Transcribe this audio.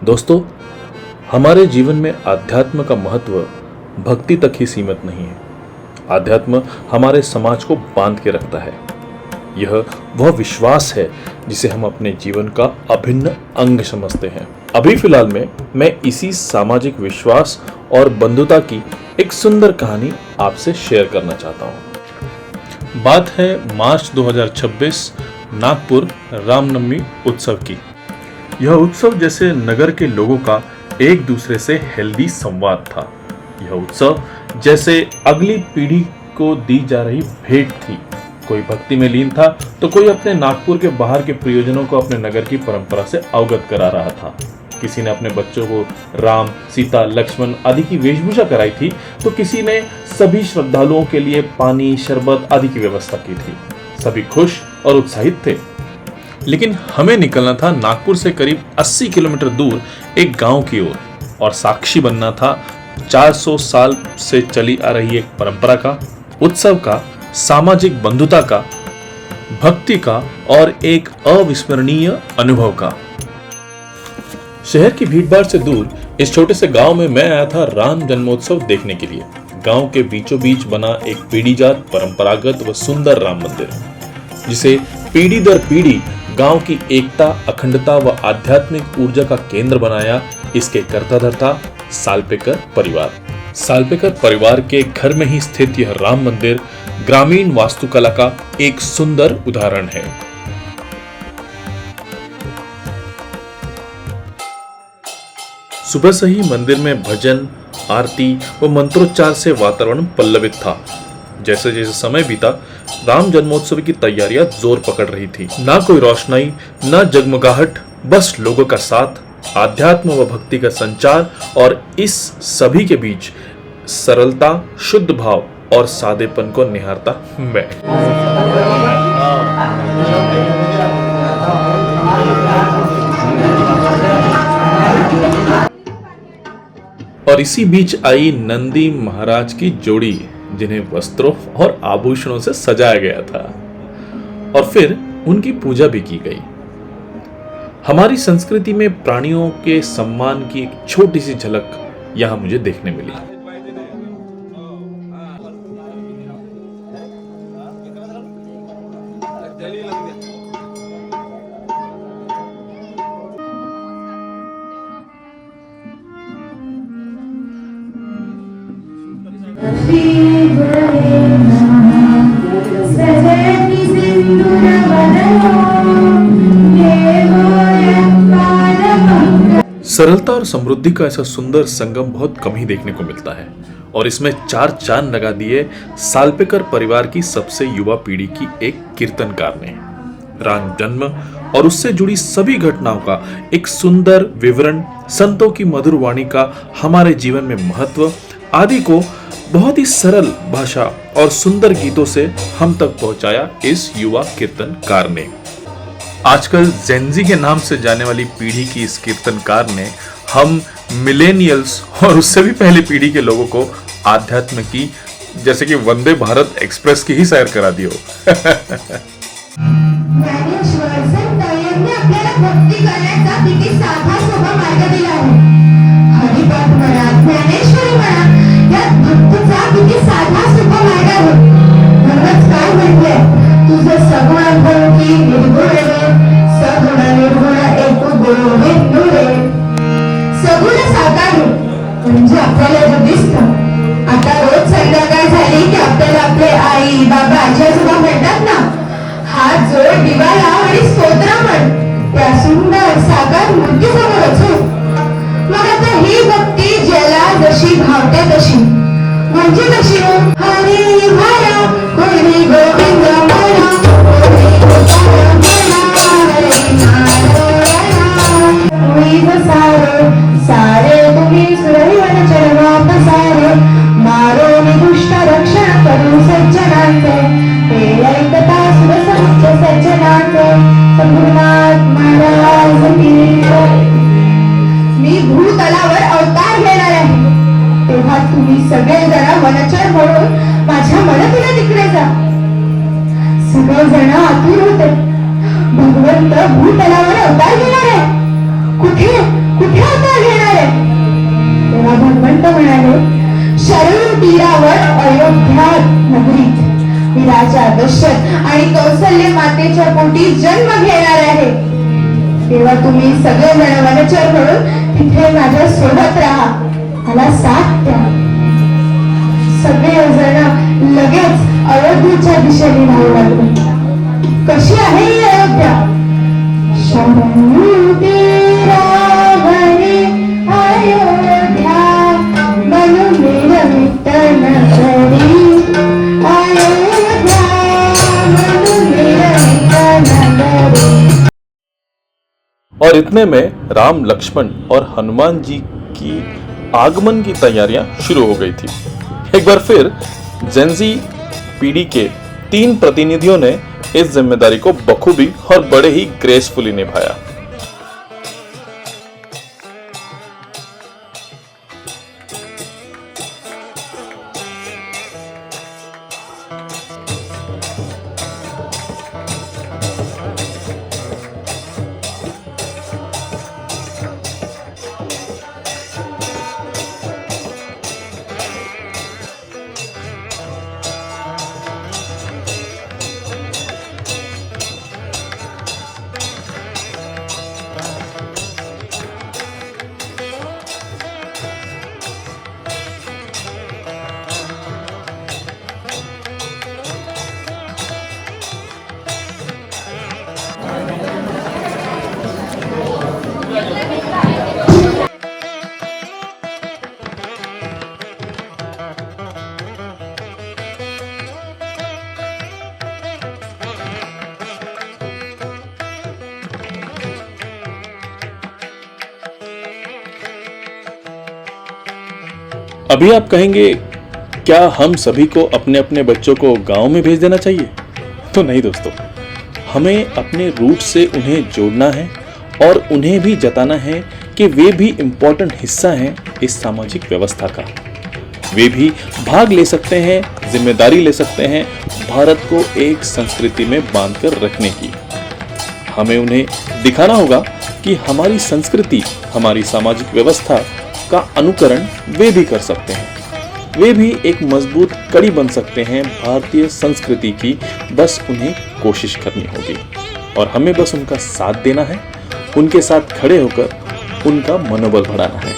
दोस्तों, हमारे जीवन में आध्यात्म का महत्व भक्ति तक ही सीमित नहीं है। आध्यात्म हमारे समाज को बांध के रखता है। यह वह विश्वास है जिसे हम अपने जीवन का अभिन्न अंग समझते हैं। अभी फिलहाल में मैं इसी सामाजिक विश्वास और बंधुता की एक सुंदर कहानी आपसे शेयर करना चाहता हूँ। बात है मार्च 2026 नागपुर रामनवमी उत्सव की। यह उत्सव जैसे नगर के लोगों का एक दूसरे से हेल्दी संवाद था। यह उत्सव जैसे अगली पीढ़ी को दी जा रही भेंट थी। कोई भक्ति में लीन था तो कोई अपने नागपुर के बाहर के प्रियजनों को अपने नगर की परंपरा से अवगत करा रहा था। किसी ने अपने बच्चों को राम, सीता, लक्ष्मण आदि की वेशभूषा कराई थी तो किसी ने सभी श्रद्धालुओं के लिए पानी, शरबत आदि की व्यवस्था की थी। सभी खुश और उत्साहित थे। लेकिन हमें निकलना था नागपुर से करीब 80 किलोमीटर दूर एक गांव की ओर और साक्षी बनना था 400 साल से चली आ रही एक परंपरा का, उत्सव का, सामाजिक बंधुता का, भक्ति का और एक अविस्मरणीय अनुभव का। शहर की भीड़भाड़ से दूर इस छोटे से गांव में मैं आया था राम जन्मोत्सव देखने के लिए। गांव के बीचों बीच बना एक पीढ़ीजात परंपरागत व सुंदर राम मंदिर, जिसे पीढ़ी दर पीढ़ी गांव की एकता, अखंडता व आध्यात्मिक ऊर्जा का केंद्र बनाया इसके कर्ता-धर्ता सालपेकर परिवार। सालपेकर परिवार के घर में ही स्थित यह राम मंदिर ग्रामीण वास्तुकला का एक सुंदर उदाहरण है। सुबह से ही मंदिर में भजन, आरती व मंत्रोच्चार से वातावरण पल्लवित था। जैसे जैसे समय बीता, राम जन्मोत्सव की तैयारियां जोर पकड़ रही थी। ना कोई रोशनाई, ना जगमगाहट, बस लोगों का साथ, आध्यात्म व भक्ति का संचार और इस सभी के बीच सरलता, शुद्ध भाव और सादेपन को निहारता मैं। और इसी बीच आई नंदी महाराज की जोड़ी, जिन्हें वस्त्रों और आभूषणों से सजाया गया था और फिर उनकी पूजा भी की गई। हमारी संस्कृति में प्राणियों के सम्मान की एक छोटी सी झलक यहां मुझे देखने मिली। सरलता और समृद्धि का ऐसा सुंदर संगम बहुत कम ही देखने को मिलता है और इसमें चार चांद लगा दिए सालपेकर परिवार की सबसे युवा पीढ़ी की एक कीर्तनकार ने। राम जन्म और उससे जुड़ी सभी घटनाओं का एक सुंदर विवरण, संतों की मधुर वाणी का हमारे जीवन में महत्व आदि को बहुत ही सरल भाषा और सुंदर गीतों से हम तक पहुंचाया इस युवा कीर्तनकार ने। आजकल जेनजी के नाम से जाने वाली पीढ़ी की इस कीर्तनकार ने हम मिलेनियल्स और उससे भी पहले पीढ़ी के लोगों को आध्यात्म की, जैसे कि वंदे भारत एक्सप्रेस की ही सैर करा दी हो। म्हणजे आपल्याला जे दिसतं, आता रोज संध्याकाळ झाली की आपल्याला आपले आई, बाबा, आजी आजोबा म्हणतात ना, हात जोड, दिवा लाव आणि स्तोत्र म्हण त्या सुंदर साकार मूर्तीसमोर असो। मग आता ही भक्ती ज्याला जशी भावते तशी, म्हणजे कशी हो? हरी म्हणा, कोणी गोविंद म्हणा, कोणी गोपाळ म्हणा, हरी नारायण सारे तुम्ही सुरविवन चरणा पसारे, मारो निदुष्ट रक्षण करू सज्जनांचे, हे ऐकता सुरसंच सज्जनांचे, संपूर्णात महाराज की जय। मी भूतलावर अवतार घेणार आहे, तेव्हा तुम्ही सगळेजण वनचर म्हणून माझ्या मदतीला तिकडे जा। सगळेजण आतुर होते, भगवंत भूतलावर अवतार घेणार आहे, कुठे कुठे तेव्हा भगवंत म्हणाले, शरयू तीरावर अयोध्या नगरीत मी राजा दशरथ आणि कौसल्य मातेच्या पोटी जन्म घेणार आहे. तेव्हा तुम्ही सगळेजण वनचर म्हणून तिथे माझ्या सोबत राहा, मला साथ द्या. सगळेजण लगेच अयोध्येच्या दिशेने धावू लागले. कशी आहे ही अयोध्या? शरयू तीरावरी अयोध्या मनु निर्मित नगरी. अयोध्या मनु निर्मित नगरी. और इतने में राम, लक्ष्मण और हनुमान जी की आगमन की तैयारियां शुरू हो गई थी. एक बार फिर जेनजी पीढ़ी के 3 प्रतिनिधियों ने इस जिम्मेदारी को बखूबी और बड़े ही ग्रेसफुली निभाया. अभी आप कहेंगे, क्या हम सभी को अपने अपने बच्चों को गांव में भेज देना चाहिए? तो नहीं दोस्तों, हमें अपने रूट से उन्हें जोड़ना है और उन्हें भी जताना है कि वे भी इम्पोर्टेंट हिस्सा हैं इस सामाजिक व्यवस्था का. वे भी भाग ले सकते हैं, जिम्मेदारी ले सकते हैं भारत को एक संस्कृति में बांधकर रखने की. हमें उन्हें दिखाना होगा कि हमारी संस्कृति, हमारी सामाजिक व्यवस्था का अनुकरण वे भी कर सकते हैं. वे भी एक मजबूत कड़ी बन सकते हैं भारतीय संस्कृति की. बस उन्हें कोशिश करनी होगी और हमें बस उनका साथ देना है, उनके साथ खड़े होकर उनका मनोबल बढ़ाना है.